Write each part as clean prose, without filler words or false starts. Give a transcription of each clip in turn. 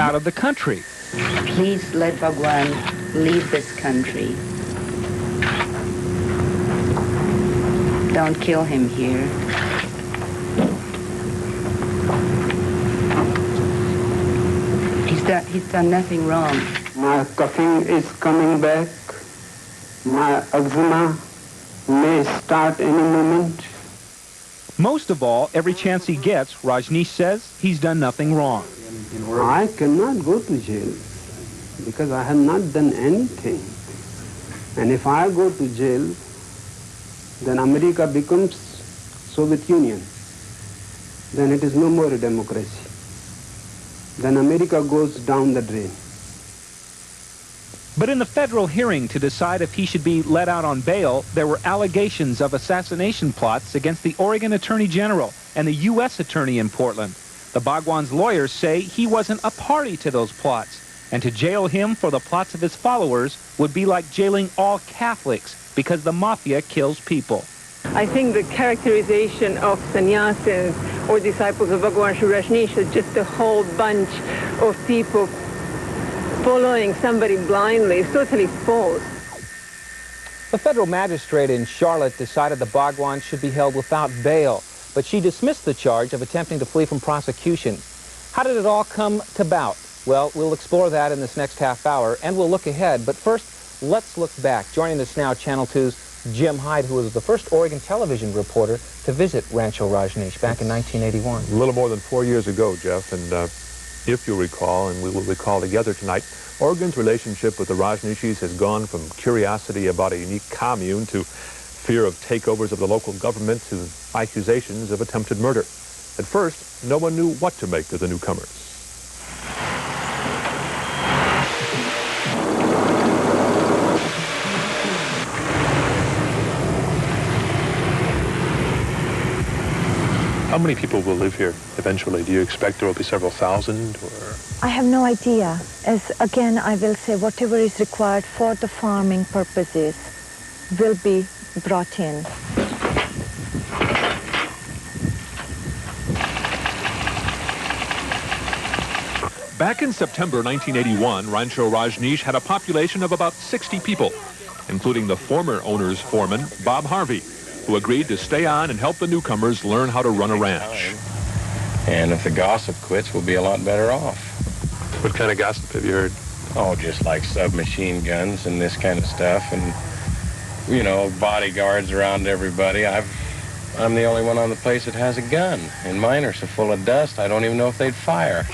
out of the country. Please let Bhagwan leave this country. Don't kill him here. He's done nothing wrong. My coughing is coming back. My eczema may start any moment. Most of all, every chance he gets, Rajneesh says, he's done nothing wrong. I cannot go to jail because I have not done anything. And if I go to jail, then America becomes Soviet Union. Then it is no more a democracy. Then America goes down the drain. But in the federal hearing to decide if he should be let out on bail, there were allegations of assassination plots against the Oregon Attorney General and the U.S. Attorney in Portland. The Bhagwan's lawyers say he wasn't a party to those plots, and to jail him for the plots of his followers would be like jailing all Catholics because the mafia kills people. I think the characterization of sannyasins or disciples of Bhagwan Sri Rajneesh is just a whole bunch of people following somebody blindly is totally false. The federal magistrate in Charlotte decided the Bhagwan should be held without bail, but she dismissed the charge of attempting to flee from prosecution. How did it all come about? Well, we'll explore that in this next half hour, and we'll look ahead. But first, let's look back. Joining us now, Channel 2's Jim Hyde, who was the first Oregon television reporter to visit Rancho Rajneesh back in 1981. A little more than 4 years ago, Jeff, and if you'll recall, and we will recall together tonight, Oregon's relationship with the Rajneeshis has gone from curiosity about a unique commune to fear of takeovers of the local government to accusations of attempted murder. At first, no one knew what to make of the newcomers. How many people will live here eventually? Do you expect there will be several thousand, or? I have no idea. As again, I will say whatever is required for the farming purposes will be brought in. Back in September 1981, Rancho Rajneesh had a population of about 60 people, including the former owner's foreman, Bob Harvey, who agreed to stay on and help the newcomers learn how to run a ranch. And if the gossip quits, we'll be a lot better off. What kind of gossip have you heard? Oh, just like submachine guns and this kind of stuff, and, you know, bodyguards around everybody. I'm the only one on the place that has a gun, and mine are so full of dust, I don't even know if they'd fire.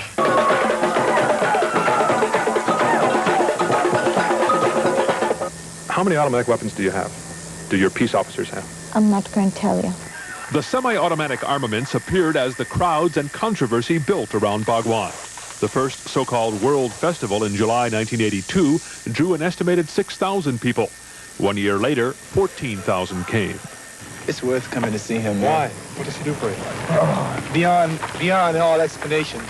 How many automatic weapons do you have? Do your peace officers have? I'm not going to tell you. The semi-automatic armaments appeared as the crowds and controversy built around Bhagwan. The first so-called World Festival in July 1982 drew an estimated 6,000 people. 1 year later, 14,000 came. It's worth coming to see him, man. Why? What does he do for you? Oh, beyond all explanation.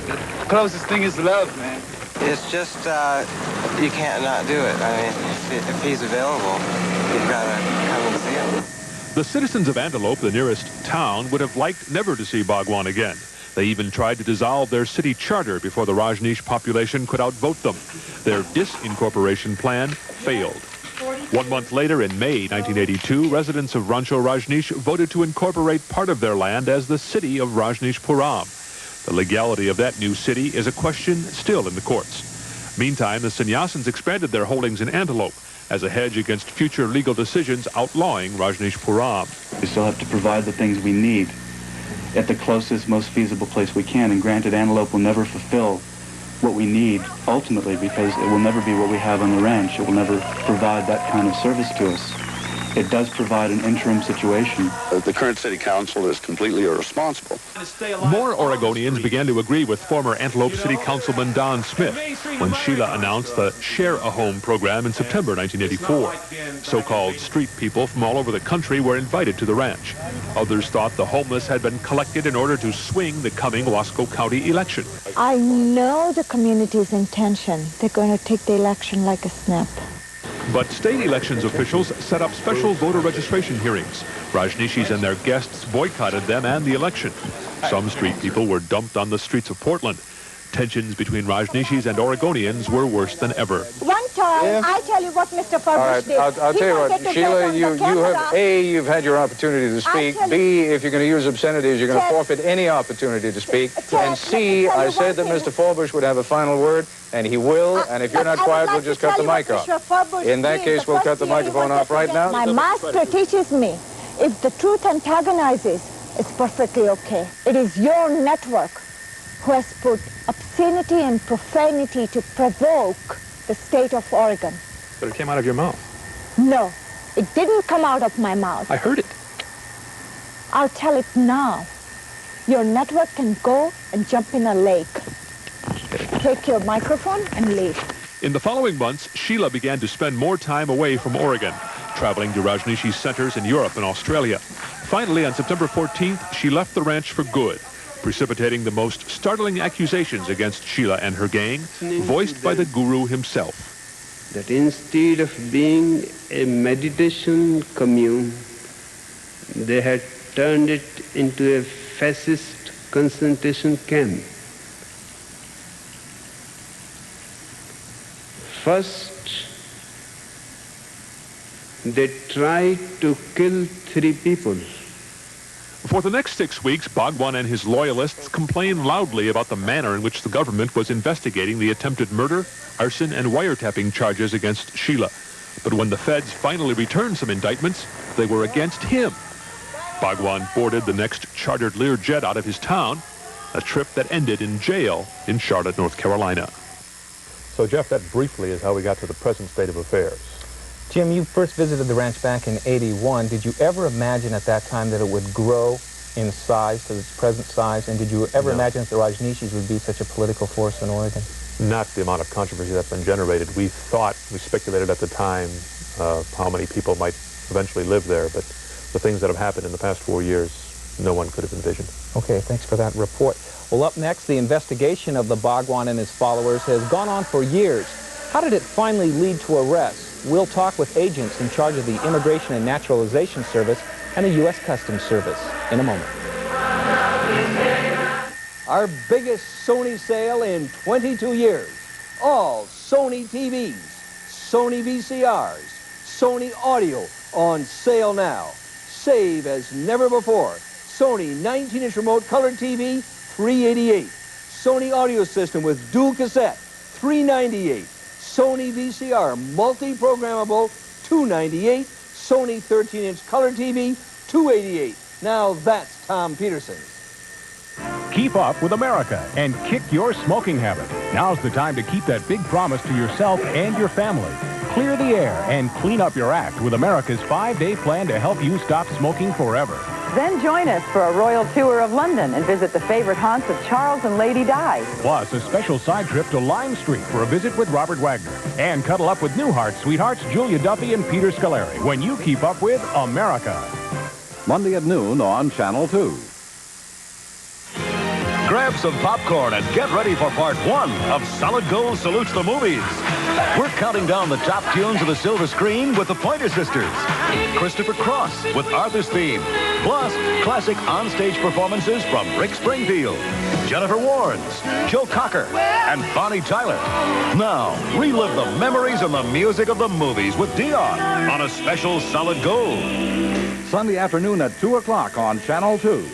The closest thing is love, man. It's just, you can't not do it. I mean, if he's available, you've got to come and see him. The citizens of Antelope, the nearest town, would have liked never to see Bhagwan again. They even tried to dissolve their city charter before the Rajneesh population could outvote them. Their disincorporation plan failed. 1 month later, in May 1982, residents of Rancho Rajneesh voted to incorporate part of their land as the city of Rajneeshpuram. The legality of that new city is a question still in the courts. Meantime, the sannyasins expanded their holdings in Antelope as a hedge against future legal decisions outlawing Rajneeshpuram. We still have to provide the things we need at the closest, most feasible place we can. And granted, Antelope will never fulfill what we need ultimately, because it will never be what we have on the ranch. It will never provide that kind of service to us. It does provide an interim situation. The current city council is completely irresponsible. More Oregonians began to agree with former Antelope City Councilman Don Smith when Sheila announced the Share a Home program in September 1984. So-called street people from all over the country were invited to the ranch. Others thought the homeless had been collected in order to swing the coming Wasco County election. I know the community's intention. They're going to take the election like a snap. But state elections officials set up special voter registration hearings. Rajneeshis and their guests boycotted them and the election. Some street people were dumped on the streets of Portland. Tensions between Rajneeshis and Oregonians were worse than ever. One time, I tell you what Mr. Purbush did. I'll tell you what, Sheila, you have, A, you've had your opportunity to speak. B, if you're going to use obscenities, you're going to forfeit any opportunity to speak. And C, I said that Mr. Purbush would have a final word, and he will, and if you're not quiet, we'll just cut the mic off. In that case, we'll cut the microphone off right now. My master teaches me, if the truth antagonizes, it's perfectly okay. It is your network who has put obscenity and profanity to provoke the state of Oregon. But it came out of your mouth. No, it didn't come out of my mouth. I heard it. I'll tell it now. Your network can go and jump in a lake. Take your microphone and leave. In the following months, Sheila began to spend more time away from Oregon, traveling to Rajneeshi centers in Europe and Australia. Finally, on September 14th, she left the ranch for good, precipitating the most startling accusations against Sheila and her gang, voiced by the guru himself. That instead of being a meditation commune, they had turned it into a fascist concentration camp. First, they tried to kill 3 people. For the next 6 weeks, Bhagwan and his loyalists complained loudly about the manner in which the government was investigating the attempted murder, arson, and wiretapping charges against Sheila. But when the feds finally returned some indictments, they were against him. Bhagwan boarded the next chartered Learjet out of his town, a trip that ended in jail in Charlotte, North Carolina. So, Jeff, that briefly is how we got to the present state of affairs. Jim, you first visited the ranch back in '81. Did you ever imagine at that time that it would grow in size to its present size? And did you ever imagine that the Rajneeshis would be such a political force in Oregon? Not the amount of controversy that's been generated. We speculated at the time how many people might eventually live there, but the things that have happened in the past 4 years, no one could have envisioned. Okay, thanks for that report. Well, up next, the investigation of the Bhagwan and his followers has gone on for years. How did it finally lead to arrests? We'll talk with agents in charge of the Immigration and Naturalization Service and the U.S. Customs Service in a moment. Our biggest Sony sale in 22 years. All Sony TVs, Sony VCRs, Sony audio on sale now. Save as never before. Sony 19-inch remote color TV, $388. Sony audio system with dual cassette, $398. Sony VCR multi-programmable, $298. Sony 13-inch color TV, $288. Now that's Tom Peterson's. Keep up with America and kick your smoking habit. Now's the time to keep that big promise to yourself and your family. Clear the air and clean up your act with America's 5-day plan to help you stop smoking forever. Then join us for a royal tour of London and visit the favorite haunts of Charles and Lady Di. Plus, a special side trip to Lime Street for a visit with Robert Wagner. And cuddle up with Newhart sweethearts Julia Duffy and Peter Scolari when you keep up with America. Monday at noon on Channel 2. Grab some popcorn and get ready for part 1 of Solid Gold Salutes the Movies. We're counting down the top tunes of the silver screen with the Pointer Sisters. Christopher Cross with Arthur's Theme. Plus, classic onstage performances from Rick Springfield, Jennifer Warnes, Joe Cocker, and Bonnie Tyler. Now, relive the memories and the music of the movies with Dion on a special Solid Gold. Sunday afternoon at 2 o'clock on Channel 2.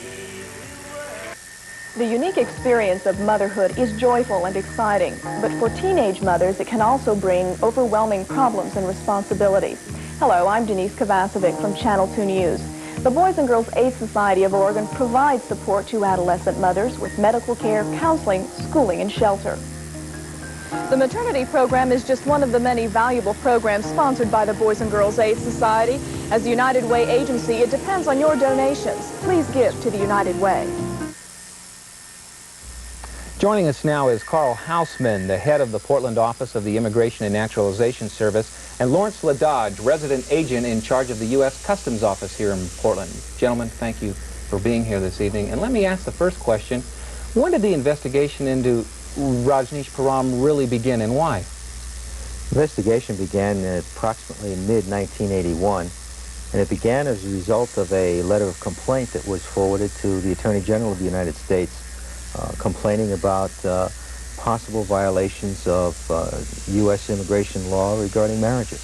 The unique experience of motherhood is joyful and exciting, but for teenage mothers, it can also bring overwhelming problems and responsibilities. Hello, I'm Denise Kovacevic from Channel 2 News. The Boys and Girls AIDS Society of Oregon provides support to adolescent mothers with medical care, counseling, schooling, and shelter. The maternity program is just one of the many valuable programs sponsored by the Boys and Girls AIDS Society. As the United Way agency, it depends on your donations. Please give to the United Way. Joining us now is Carl Houseman, the head of the Portland office of the Immigration and Naturalization Service, and Lawrence LaDodge, resident agent in charge of the U.S. Customs Office here in Portland. Gentlemen, thank you for being here this evening. And let me ask the first question. When did the investigation into Rajneeshpuram really begin, and why? The investigation began approximately in mid-1981, and it began as a result of a letter of complaint that was forwarded to the Attorney General of the United States complaining about possible violations of U.S. immigration law regarding marriages.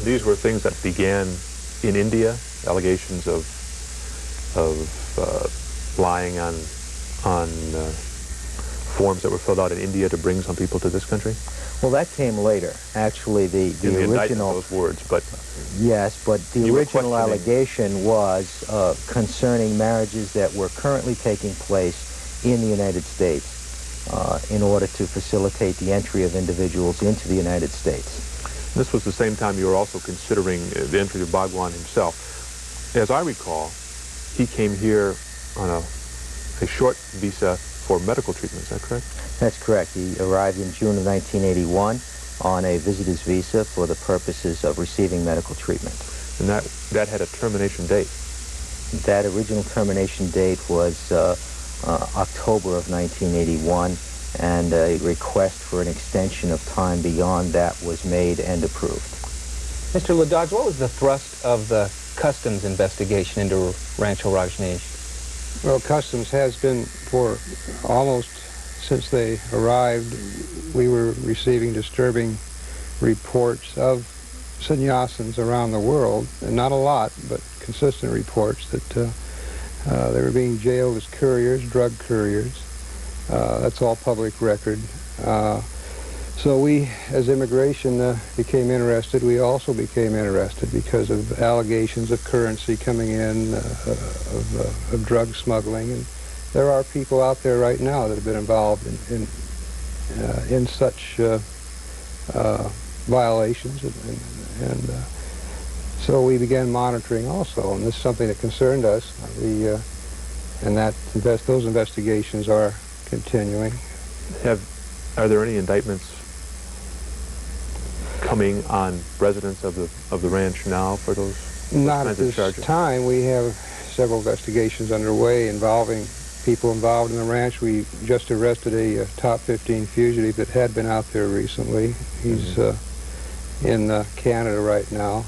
These were things that began in India, allegations of lying on forms that were filled out in India to bring some people to this country? Well, that came later. Actually, the original... those words, but... Yes, but the original allegation was concerning marriages that were currently taking place in the United States in order to facilitate the entry of individuals into the United States. This was the same time you were also considering the entry of Bhagwan himself. As I recall, he came here on a short visa for medical treatment, is that correct? That's correct. He arrived in June of 1981 on a visitor's visa for the purposes of receiving medical treatment. And that had a termination date? That original termination date was October of 1981, and a request for an extension of time beyond that was made and approved. Mr. Ladodge, what was the thrust of the Customs investigation into Rancho Rajneesh? Well, Customs has been for almost since they arrived. We were receiving disturbing reports of sannyasins around the world, and not a lot, but consistent reports that they were being jailed as couriers, drug couriers. That's all public record. So we, as immigration, became interested. We also became interested because of allegations of currency coming in, of drug smuggling. And there are people out there right now that have been involved in such violations. And so we began monitoring also. And this is something that concerned us. And those investigations are continuing. Are there any indictments coming on residents of the ranch now for those Not kinds at of charges? this time. We have several investigations underway involving people involved in the ranch. We just arrested a top 15 fugitive that had been out there recently. He's in Canada right now.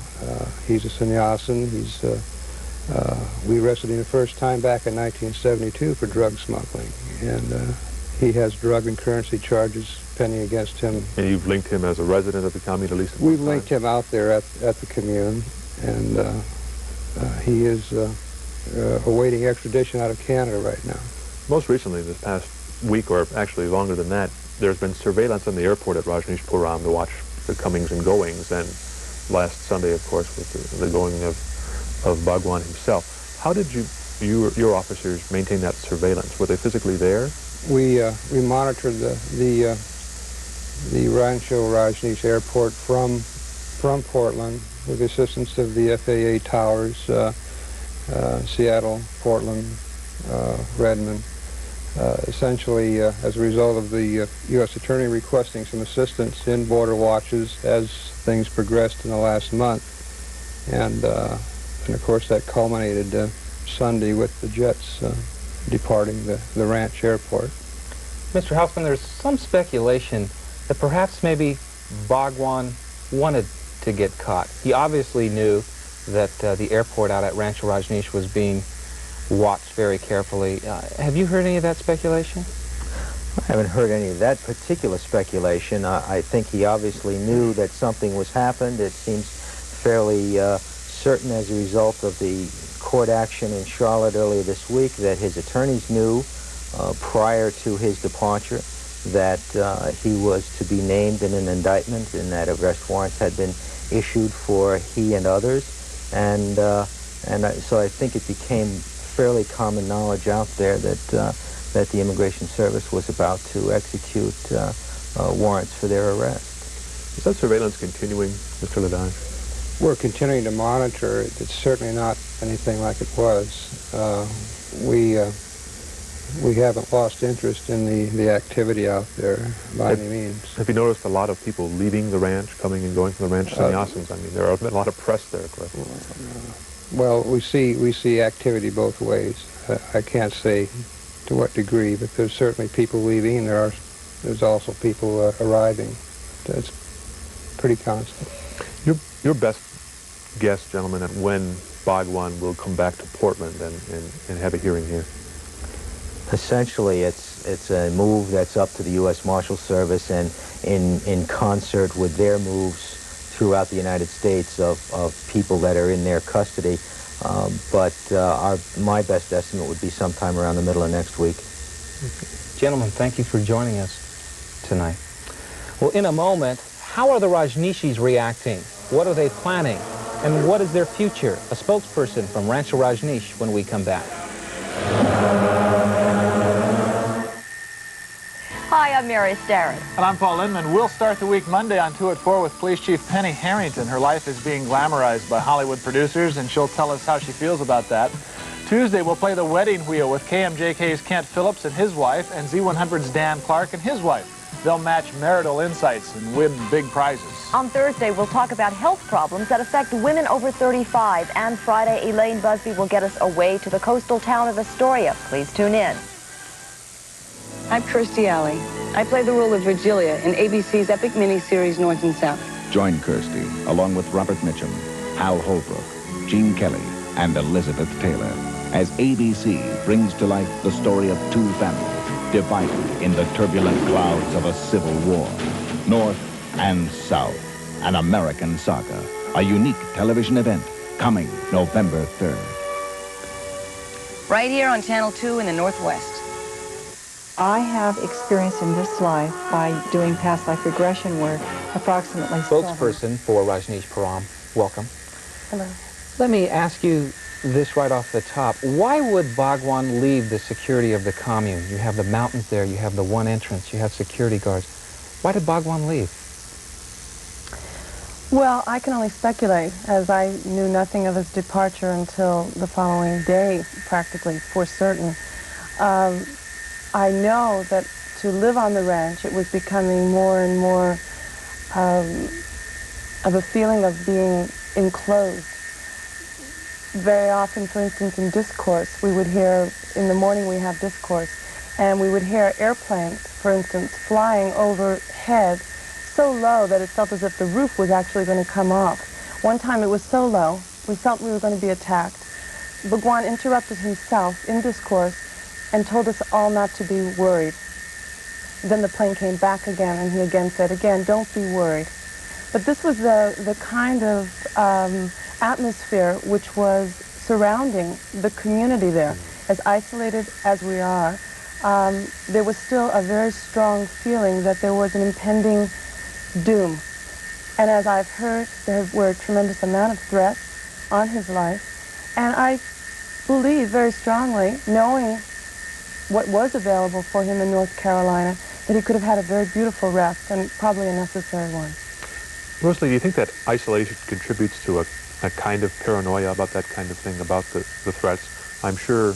He's a sannyasin. We arrested him the first time back in 1972 for drug smuggling, and he has drug and currency charges pending against him. And you've linked him as a resident of the commune, at least? We've linked him out there at the commune, and he is awaiting extradition out of Canada right now. Most recently, this past week, or actually longer than that, there's been surveillance on the airport at Rajneeshpuram to watch the comings and goings, and last Sunday, of course, with the going of Bhagwan himself. How did your officers maintain that surveillance? Were they physically there? We monitored the Rancho Rajneesh airport from Portland with the assistance of the FAA towers, Seattle, Portland, Redmond. Essentially, as a result of the U.S. Attorney requesting some assistance in border watches as things progressed in the last month. And of course, that culminated Sunday with the jets departing the ranch airport. Mr. Houseman, there's some speculation that perhaps maybe Bhagwan wanted to get caught. He obviously knew that the airport out at Rancho Rajneesh was being watched very carefully. Have you heard any of that speculation? I haven't heard any of that particular speculation. I think he obviously knew that something was happened. It seems fairly certain as a result of the court action in Charlotte earlier this week that his attorneys knew prior to his departure that he was to be named in an indictment and that arrest warrants had been issued for he and others. And so I think it became fairly common knowledge out there that the Immigration Service was about to execute warrants for their arrest. Is that surveillance continuing, Mr. Ladodge? We're continuing to monitor it. It's certainly not anything like it was. We haven't lost interest in the activity out there by any means. Have you noticed a lot of people leaving the ranch, coming and going from the ranch, sannyasins? I mean, there has been a lot of press there, correct? Well, we see activity both ways. I can't say to what degree, but there's certainly people leaving, and there's also people arriving. It's pretty constant. Your best guess, gentlemen, at when Bhagwan will come back to Portland and have a hearing here? Essentially, it's It's a move that's up to the U.S. Marshal Service, and in concert with their moves throughout the United States of people that are in their custody. My best estimate would be sometime around the middle of next week. Gentlemen, thank you for joining us tonight. Well, in a moment, how are the Rajneeshis reacting? What are they planning? And what is their future? A spokesperson from Rancho Rajneesh when we come back. Hi, I'm Mary Starrett. And I'm Paul Inman. We'll start the week Monday on 2 at 4 with Police Chief Penny Harrington. Her life is being glamorized by Hollywood producers, and she'll tell us how she feels about that. Tuesday, we'll play the wedding wheel with KMJK's Kent Phillips and his wife, and Z100's Dan Clark and his wife. They'll match marital insights and win big prizes. On Thursday, we'll talk about health problems that affect women over 35. And Friday, Elaine Busby will get us away to the coastal town of Astoria. Please tune in. I'm Kirstie Alley. I play the role of Virgilia in ABC's epic miniseries North and South. Join Kirstie, along with Robert Mitchum, Hal Holbrook, Gene Kelly, and Elizabeth Taylor, as ABC brings to life the story of two families divided in the turbulent clouds of a civil war. North and South, an American saga, a unique television event coming November 3rd. Right here on Channel 2 in the Northwest. I have experience in this life by doing past life regression work approximately Spokesperson for Rajneeshpuram, welcome. Hello. Let me ask you this right off the top. Why would Bhagwan leave the security of the commune? You have the mountains there, you have the one entrance, you have security guards. Why did Bhagwan leave? Well, I can only speculate, as I knew nothing of his departure until the following day, practically, for certain. I know that to live on the ranch, it was becoming more and more of a feeling of being enclosed. Very often, for instance, in discourse, we would hear, in the morning we have discourse, and we would hear airplanes, for instance, flying overhead so low that it felt as if the roof was actually going to come off. One time it was so low, we felt we were going to be attacked. Bhagwan interrupted himself in discourse and told us all not to be worried. Then the plane came back again, and he again said, again, don't be worried. But this was the kind of atmosphere which was surrounding the community there. As isolated as we are, there was still a very strong feeling that there was an impending doom. And as I've heard, there were a tremendous amount of threats on his life. And I believe very strongly, knowing what was available for him in North Carolina, that he could have had a very beautiful rest, and probably a necessary one. Rosalie, do you think that isolation contributes to a kind of paranoia about that kind of thing, about the threats? I'm sure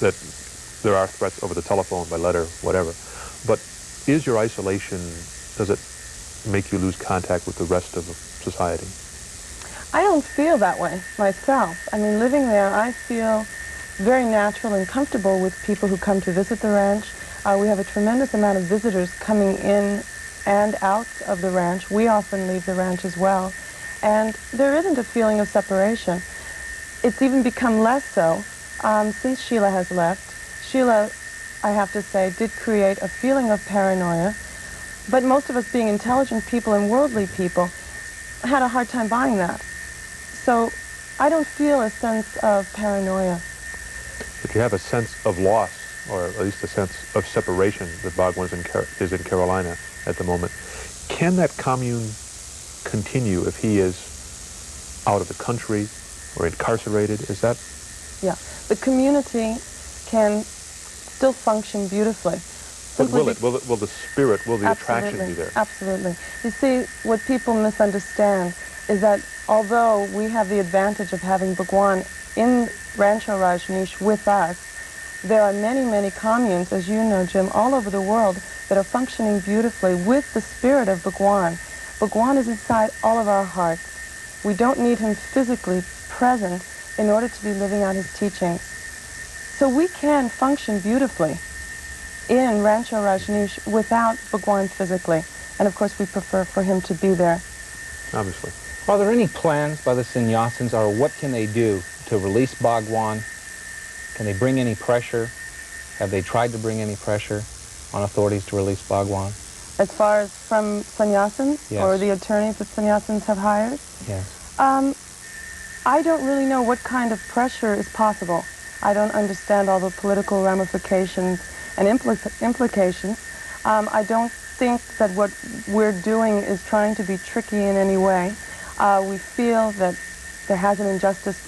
that there are threats over the telephone, by letter, whatever. But is your isolation, does it make you lose contact with the rest of society? I don't feel that way myself. I mean, living there, I feel very natural and comfortable with people who come to visit the ranch. We have a tremendous amount of visitors coming in and out of the ranch. We often leave the ranch as well. And there isn't a feeling of separation. It's even become less so since Sheila has left. Sheila, I have to say, did create a feeling of paranoia, but most of us being intelligent people and worldly people had a hard time buying that. So I don't feel a sense of paranoia. But you have a sense of loss, or at least a sense of separation that Bhagwan is in Carolina at the moment. Can that commune continue if he is out of the country or incarcerated? Is that? Yeah, the community can still function beautifully. But will it? Will the spirit, will the attraction be there? Absolutely. You see, what people misunderstand is that although we have the advantage of having Bhagwan in Rancho Rajneesh with us, there are many, many communes, as you know, Jim, all over the world that are functioning beautifully with the spirit of Bhagwan. Bhagwan is inside all of our hearts. We don't need him physically present in order to be living out his teachings. So we can function beautifully in Rancho Rajneesh without Bhagwan physically. And of course we prefer for him to be there. Obviously. Are there any plans by the sannyasins, or what can they do to release Bhagwan? Can they bring any pressure? Have they tried to bring any pressure on authorities to release Bhagwan? As far as from sannyasins, Yes. or the attorneys that sannyasins have hired? Yes. I don't really know what kind of pressure is possible. I don't understand all the political ramifications and implications. I don't think that what we're doing is trying to be tricky in any way. We feel that there has an injustice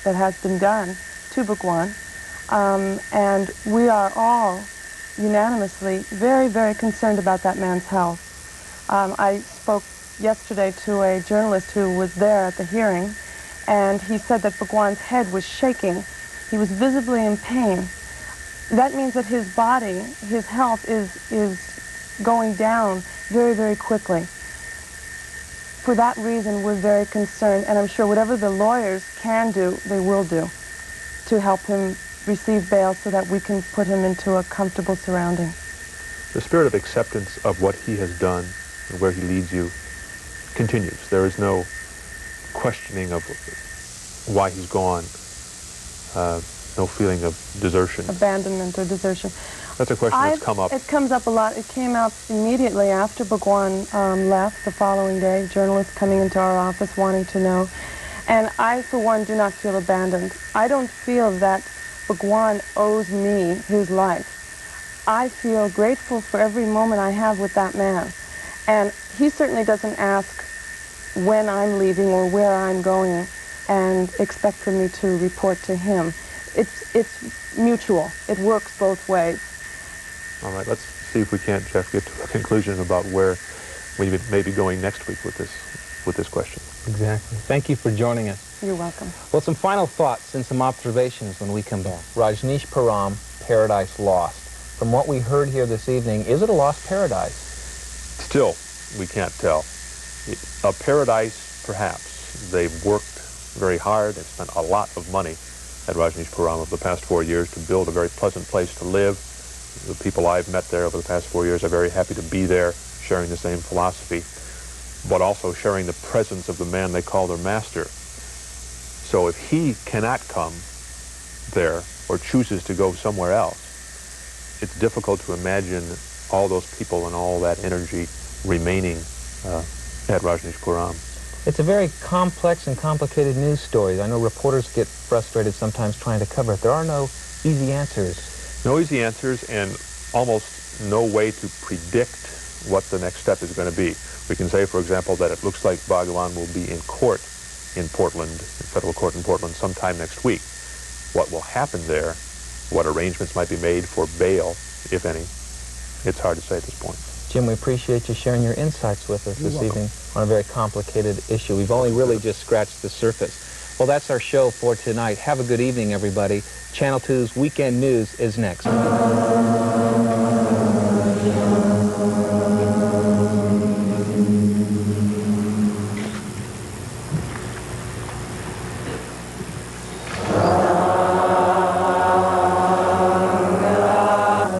that has been done to Bhagwan, and we are all unanimously very, very concerned about that man's health. I spoke yesterday to a journalist who was there at the hearing, and he said that Bhagwan's head was shaking. He was visibly in pain. That means that his body, his health is going down very, very quickly. For that reason, we're very concerned, and I'm sure whatever the lawyers can do, they will do, to help him receive bail so that we can put him into a comfortable surrounding. The spirit of acceptance of what he has done and where he leads you continues. There is no questioning of why he's gone, no feeling of desertion. Abandonment or desertion. That's a question that's come up. It comes up a lot. It came out immediately after Bhagwan left the following day, journalists coming into our office wanting to know. And I, for one, do not feel abandoned. I don't feel that Bhagwan owes me his life. I feel grateful for every moment I have with that man. And he certainly doesn't ask when I'm leaving or where I'm going and expect for me to report to him. It's mutual. It works both ways. All right, let's see if we can't, Jeff, get to a conclusion about where we may be going next week with this question. Exactly. Thank you for joining us. You're welcome. Well, some final thoughts and some observations when we come back. Rajneeshpuram, Paradise Lost. From what we heard here this evening, is it a lost paradise? Still, we can't tell. A paradise, perhaps. They've worked very hard. They've spent a lot of money at Rajneeshpuram over the past 4 years to build a very pleasant place to live. The people I've met there over the past 4 years are very happy to be there, sharing the same philosophy, but also sharing the presence of the man they call their master. So if he cannot come there or chooses to go somewhere else, it's difficult to imagine all those people and all that energy remaining at Rajneeshpuram. It's a very complex and complicated news story. I know reporters get frustrated sometimes trying to cover it. There are no easy answers. No easy answers and almost no way to predict what the next step is going to be. We can say, for example, that it looks like Bhagwan will be in court in Portland, in federal court in Portland, sometime next week. What will happen there, what arrangements might be made for bail, if any, it's hard to say at this point. Jim, we appreciate you sharing your insights with us this evening on a very complicated issue. We've only really just scratched the surface. Well, that's our show for tonight. Have a good evening, everybody. Channel 2's Weekend News is next.